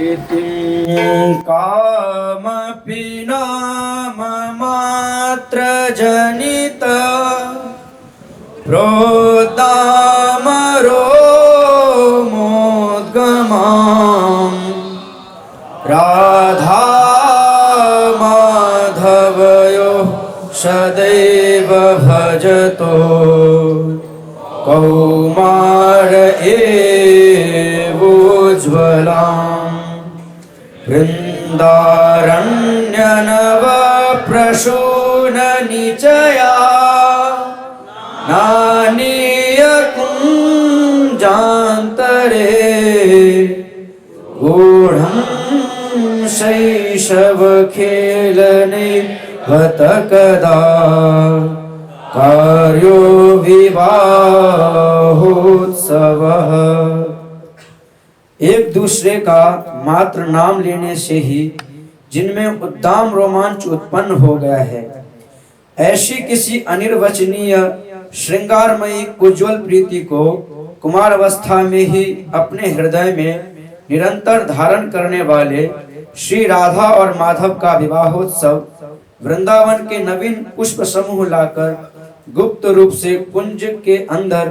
इतिं कामपि नाम मात्र जनित प्रोतामरो मोद्गमां राधा माधवयोः सदैव भजतो कौमार एवोज्ज्वलाम् वृन्दारण्यनवप्रसूननिचया नानीयकुञ्जान्तरे गूढं शैशवखेलने बत कदा कार्यो विवाहोत्सवः। एक दूसरे का मात्र नाम लेने से ही जिनमें उद्दाम रोमांच उत्पन्न हो गया है, ऐसी किसी अनिर्वचनीय श्रृंगारमयी उज्ज्वल प्रीति को कुमार अवस्था में ही अपने हृदय में निरंतर धारण करने वाले श्री राधा और माधव का विवाहोत्सव वृंदावन के नवीन पुष्प समूह लाकर गुप्त रूप से कुंज के अंदर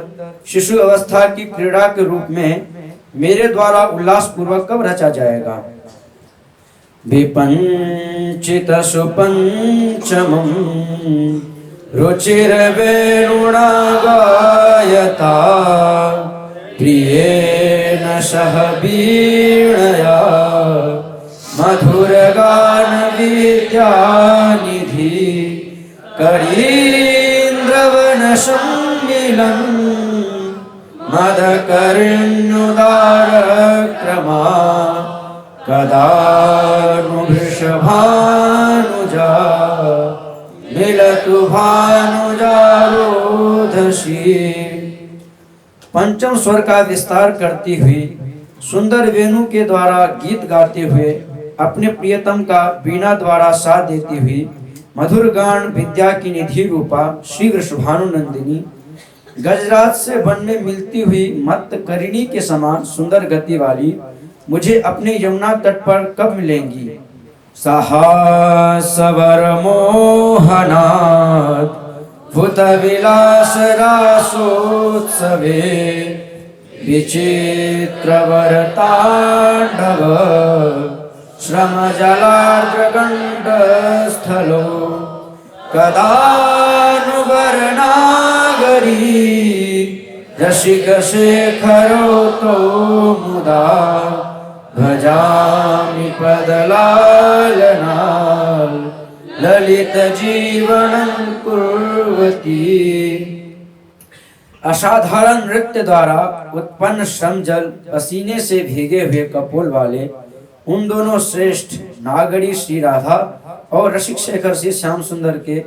शिशु अवस्था की क्रीड़ा के रूप में मेरे द्वारा उल्लास पूर्वक कब रचा जाएगा। विपंचित सुपंचमं रुचिर वेणुना गायता प्रियेण सह वीणया मधुर गान विद्यानिधि करीन्द्रवन सम्मिलन मदकर्ण्युदार क्रमा कदानुवृषभानुजा मिलतु भानुजारोधसी। पंचम स्वर का विस्तार करती हुई सुंदर वेणु के द्वारा गीत गाते हुए अपने प्रियतम का वीणा द्वारा साथ देती हुई मधुर गान विद्या की निधि रूपा श्री वृषभानुनंदिनी गजराज से वन में मिलती हुई मत्त करिणी के समान सुंदर गति वाली मुझे अपने यमुना तट पर कब मिलेंगी। साहसवर मोहनात् भूत विलास रासोत्सवे विचित्रवर तांडव श्रम जलार्द्रगंड स्थलो कदानुवर्णागरी रसिक शेखरो तो मुदा भजामि पदलालनाल ललित जीवनं कुर्वती। असाधारण नृत्य द्वारा उत्पन्न श्रम जल पसीने से भीगे हुए कपोल वाले उन दोनों श्रेष्ठ नागरी श्री राधा और रसिक शेखर श्री श्याम सुंदर के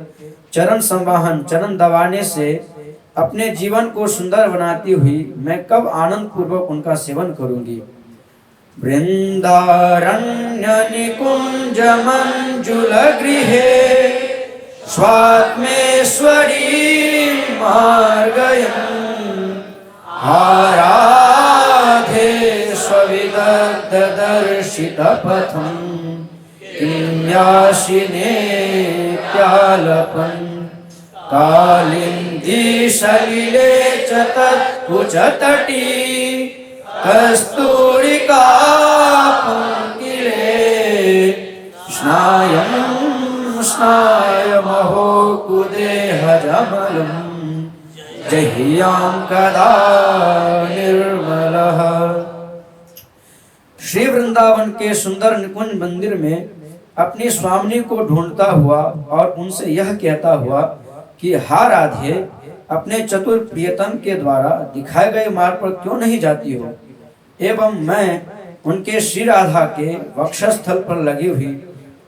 चरण संवाहन चरण दबाने से अपने जीवन को सुंदर बनाती हुई मैं कब आनंद पूर्वक उनका सेवन करूंगी। वृंदारण्य निकुंज मंजुल गृहे स्वात्मेश्वरी मार्गयन् आराधे स्वविदग्ध दर्शित पथं किन्यासिने त्यालपन् कालिंदी सलिले च तत्कुचतटी कस्तूरिका पंकिले स्नायं स्नायमहो कुदेहजमलं जह्यां कदा निर्मलः। श्री वृंदावन के सुंदर निकुंज मंदिर में अपनी स्वामिनी को ढूंढता हुआ और उनसे यह कहता हुआ कि हा राधे, अपने चतुर प्रियतम के द्वारा दिखाए गए मार्ग पर क्यों नहीं जाती हो, एवं मैं उनके श्री राधा के वक्षस्थल पर लगी हुई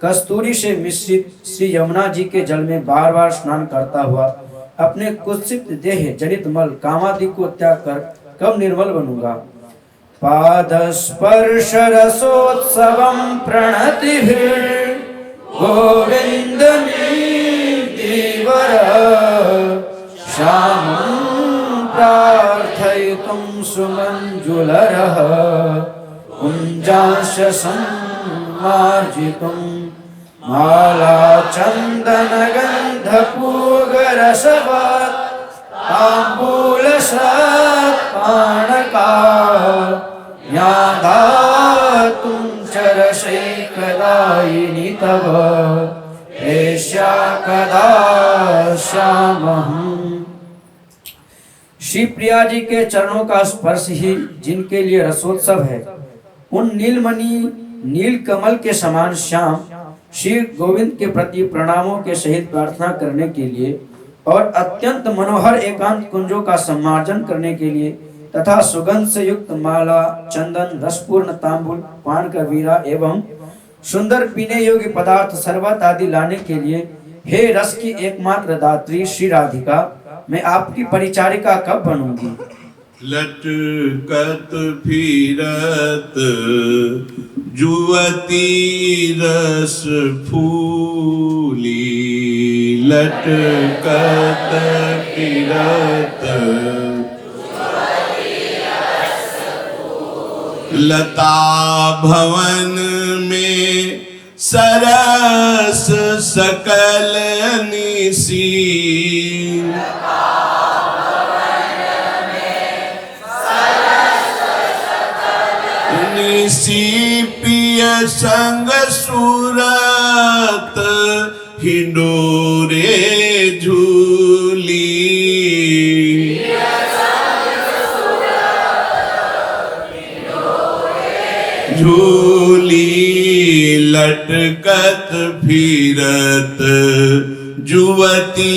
कस्तूरी से मिश्रित श्री यमुना जी के जल में बार बार स्नान करता हुआ अपने कुत्सित देह जनित मल कामादि को त्याग कर कब निर्मल बनूंगा। पादस्पर्श रसोत्सवं प्रणतिभिर् गोविन्दमीतिवर श्यामं प्रार्थयितुं सुमञ्जुलरः कुञ्जांश सम्मार्जितुं माला चन्दनगन्धपूगरसवत् ताम्बूलसत्पाणका ज्ञादातुं च रसैकदायिनि तव एष्या कदा श्यामहम्। श्री प्रिया जी के चरणों का स्पर्श ही जिनके लिए रसोत्सव है, उन नीलमणि नील कमल के समान श्याम श्री गोविंद के प्रति प्रणामों के सहित प्रार्थना करने के लिए और अत्यंत मनोहर एकांत कुंजों का सम्मार्जन करने के लिए तथा सुगंध से युक्त माला, चंदन, रसपूर्ण तांबूल, पान का वीरा एवं सुंदर पीने योग्य पदार्थ शरबत आदि लाने के लिए, हे रस की एकमात्र दात्री श्री राधिका, मैं आपकी परिचारिका कब बनूंगी। लटकत फिरत जुवती रस फूली, लटकत फिरत लता भवन में सरस सकल निसी, निसी पिय संग सूरत हिंडोरे झूली, झूली लटकत फिरत जुवती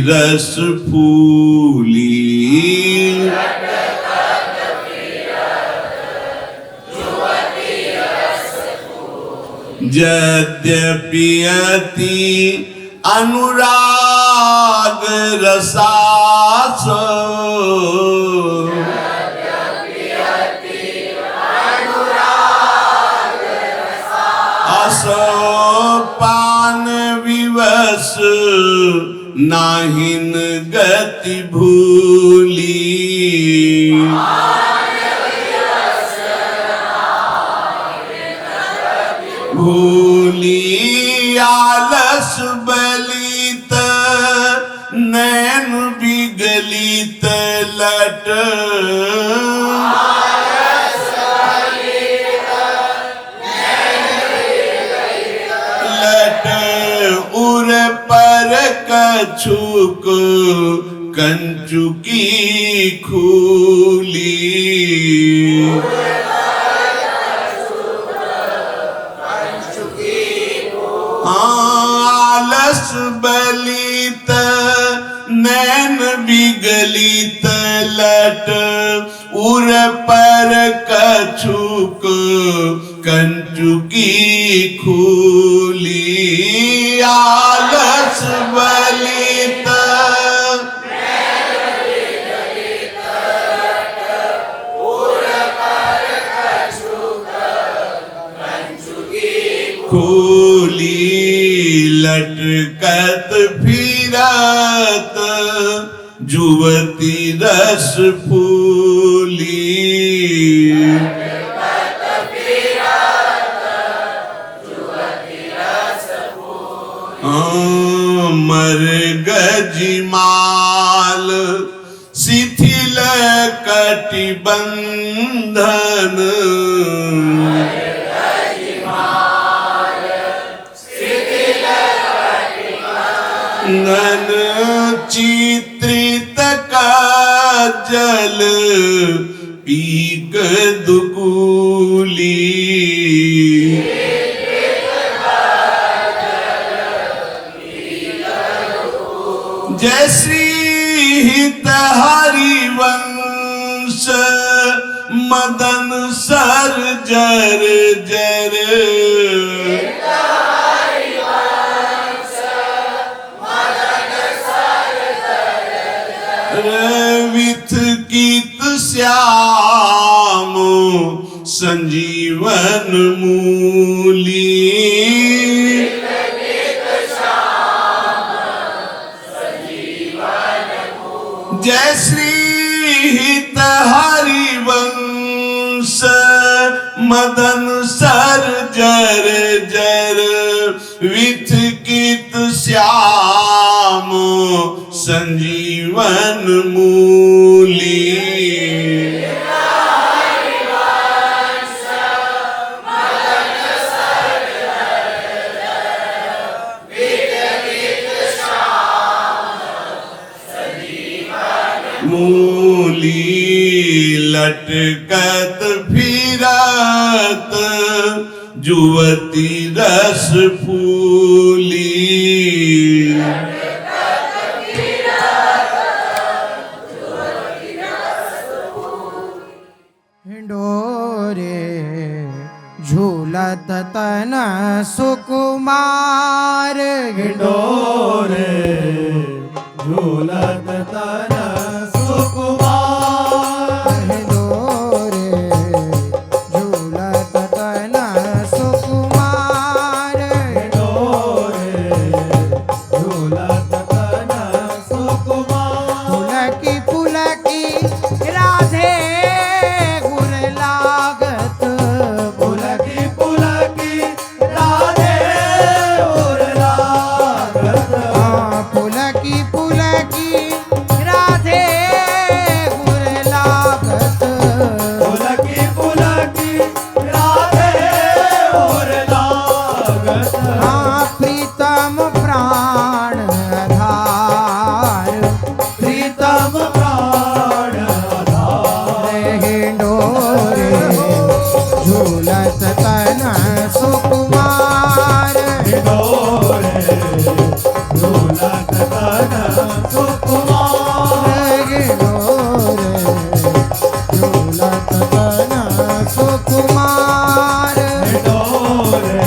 रस फूली, यद्यपियति अनुराग रसासो, असो पान विवश नाहिन गति भूली, भूली आलस बलित नैन बिगलित लट, लट उर पर कछुक कंचुकी खूली, आलस बलित नैन बिगलित लट उर पर कछुक कंचुकी खूली, आलस बलित खूली, लटकत फिरत जुवती रस फूली, मर गजिमाल शिथिल कटिबंधन, नन चित्रित काजल पीक दुकूली, जय श्री हित हरिवंश मदन सर जर जर, विथ गीत श्याम संजीवन मूली, जय श्री हित हरिवंश मदन सर जर जर विथ कीत श्याम संजीवन मूली मूली लटकत फिरत जुवती रस फूली डोरे झूलत तन सुकुमार डोरे झूलत तन सुकुमार डोरे झूलत तन सुकुमार डोरे झूलत तन सुकुमार पुलकी राधे गुर लागत पुलकी पुलकी राधे और लागत पुलकी पुलकी राधे गुर लागत पुलकी पुलकी राधे और लागत प्रीतम प्राण आधार प्रीतम प्राण आधार डोरे झूलत तन सुकुमार डोरे झूलत तन सुकुमार डोरे झूलत तन सुकुमार डोरे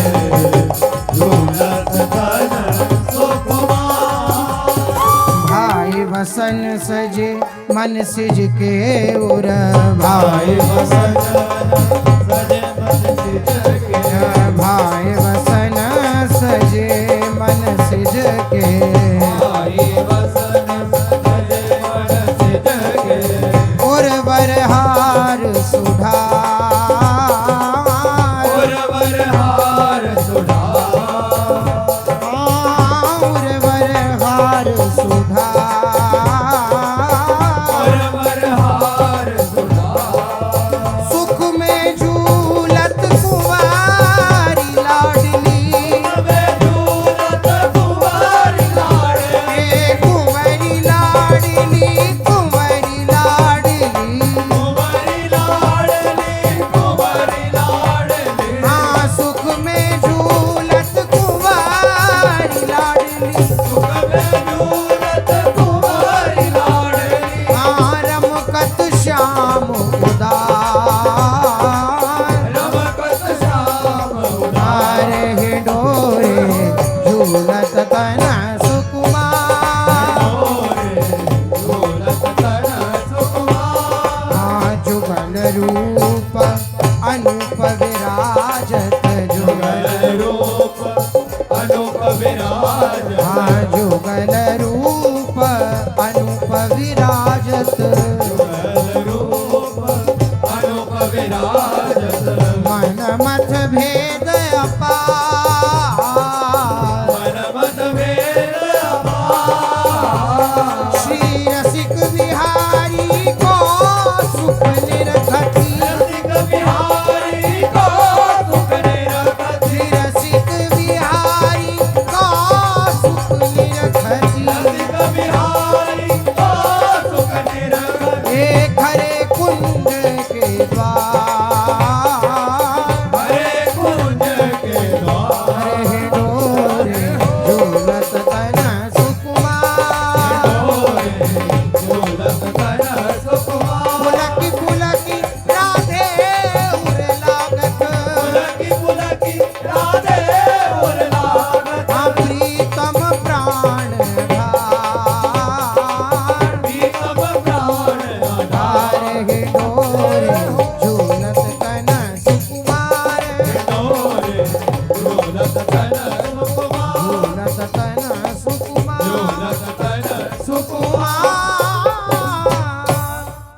झूलत तन सुकुमार भाई वसन सजे मन सिज के उर भाई भाई वसन सजे मन सिज के भाई वसन सजे मन सिज के भाई वसन सजे मन सिज के और बरहार सुधार और बरहा